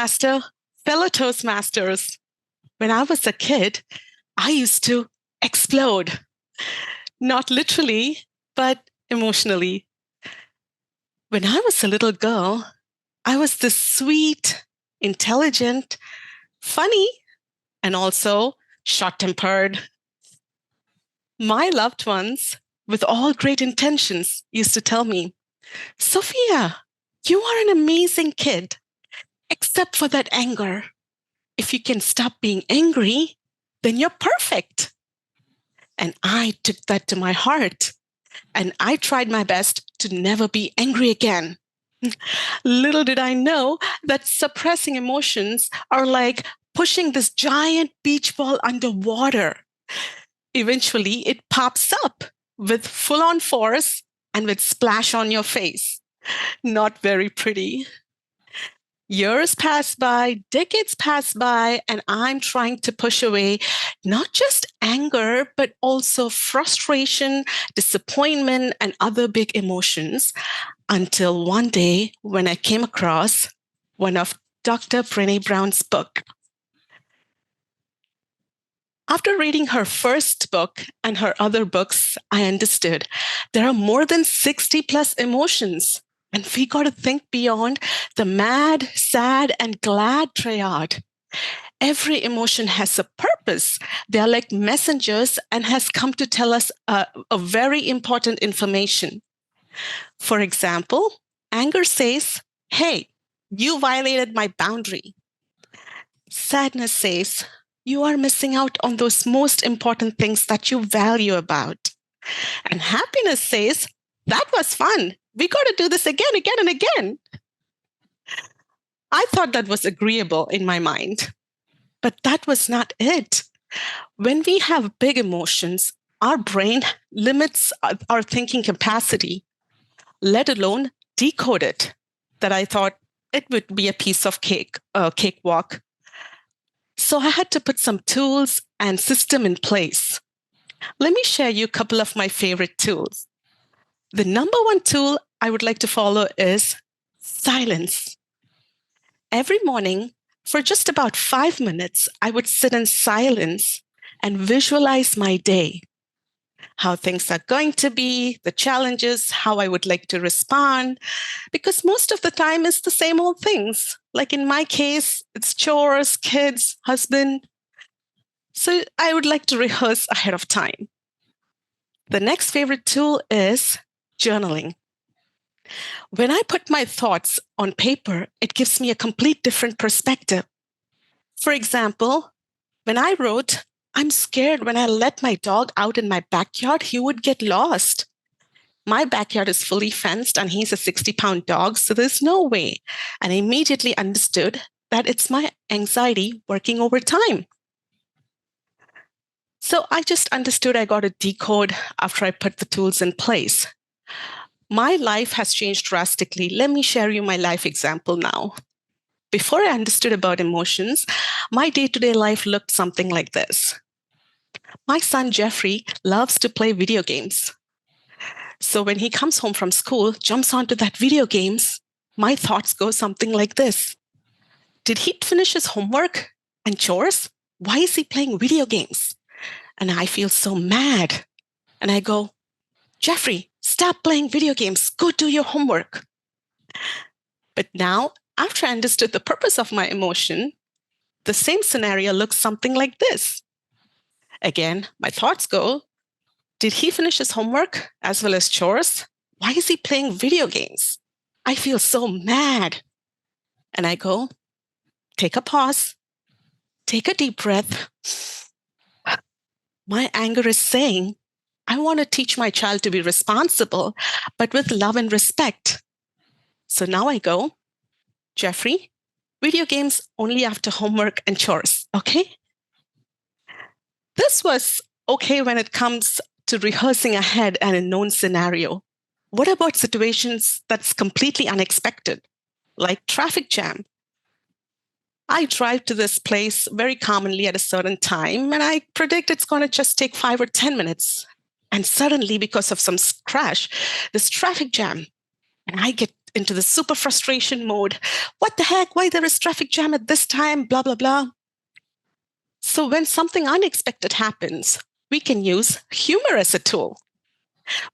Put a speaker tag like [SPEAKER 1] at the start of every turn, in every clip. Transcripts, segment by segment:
[SPEAKER 1] Toastmaster, fellow Toastmasters. When I was a kid, I used to explode, not literally, but emotionally. When I was a little girl, I was this sweet, intelligent, funny, and also short tempered. My loved ones, with all great intentions, used to tell me, Sophia, you are an amazing kid, except for that anger. If you can stop being angry, then you're perfect. And I took that to my heart. And I tried my best to never be angry again. Little did I know that suppressing emotions are like pushing this giant beach ball underwater. Eventually, it pops up with full on force and with splash on your face. Not very pretty. Years pass by, decades pass by, and I'm trying to push away not just anger, but also frustration, disappointment, and other big emotions until one day when I came across one of Dr. Brené Brown's book. After reading her first book and her other books, I understood there are more than 60 plus emotions. And we got to think beyond the mad, sad, and glad triad. Every emotion has a purpose. They are like messengers and has come to tell us a very important information. For example, anger says, hey, you violated my boundary. Sadness says, you are missing out on those most important things that you value about. And happiness says, that was fun. We got to do this again, and again. I thought that was agreeable in my mind, but that was not it. When we have big emotions, our brain limits our thinking capacity, let alone decode it. That I thought it would be a piece of cakewalk. So I had to put some tools and system in place. Let me share you a couple of my favorite tools. The number one tool I would like to follow is silence. Every morning, for just about 5 minutes, I would sit in silence and visualize my day, how things are going to be, the challenges, how I would like to respond, because most of the time it's the same old things. Like in my case, it's chores, kids, husband. So I would like to rehearse ahead of time. The next favorite tool is journaling. When I put my thoughts on paper, it gives me a complete different perspective. For example, when I wrote, I'm scared when I let my dog out in my backyard, he would get lost. My backyard is fully fenced and he's a 60-pound dog, so there's no way. And I immediately understood that it's my anxiety working overtime. So I just understood I got to decode after I put the tools in place. My life has changed drastically. Let me share you my life example now. Before I understood about emotions, my day-to-day life looked something like this. My son, Jeffrey, loves to play video games. So when he comes home from school, jumps onto that video games, my thoughts go something like this. Did he finish his homework and chores? Why is he playing video games? And I feel so mad. And I go, Jeffrey, stop playing video games. Go do your homework. But now, after I understood the purpose of my emotion, the same scenario looks something like this. Again, my thoughts go, did he finish his homework as well as chores? Why is he playing video games? I feel so mad. And I go, take a pause, take a deep breath. My anger is saying, I want to teach my child to be responsible, but with love and respect. So now I go, Jeffrey, video games only after homework and chores, okay? This was okay when it comes to rehearsing ahead and a known scenario. What about situations that's completely unexpected, like traffic jam? I drive to this place very commonly at a certain time, and I predict it's going to just take 5 or 10 minutes. And suddenly, because of some crash, this traffic jam, and I get into the super frustration mode. What the heck? Why there is traffic jam at this time? Blah, blah, blah. So when something unexpected happens, we can use humor as a tool.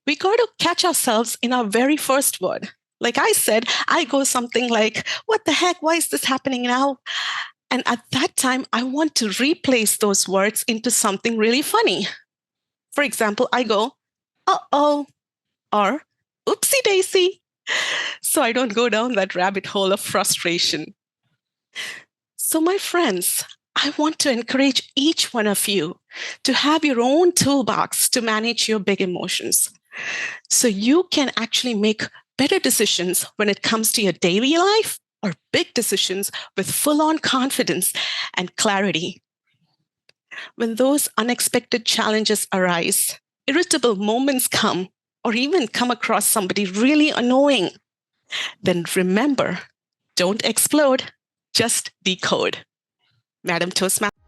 [SPEAKER 1] We got to catch ourselves in our very first word. Like I said, I go something like, what the heck? Why is this happening now? And at that time, I want to replace those words into something really funny. For example, I go, uh-oh, or oopsie daisy. So I don't go down that rabbit hole of frustration. So my friends, I want to encourage each one of you to have your own toolbox to manage your big emotions. So you can actually make better decisions when it comes to your daily life or big decisions with full-on confidence and clarity. When those unexpected challenges arise, irritable moments come, or even come across somebody really annoying, then remember, don't explode, just decode. Madam Toastmaster.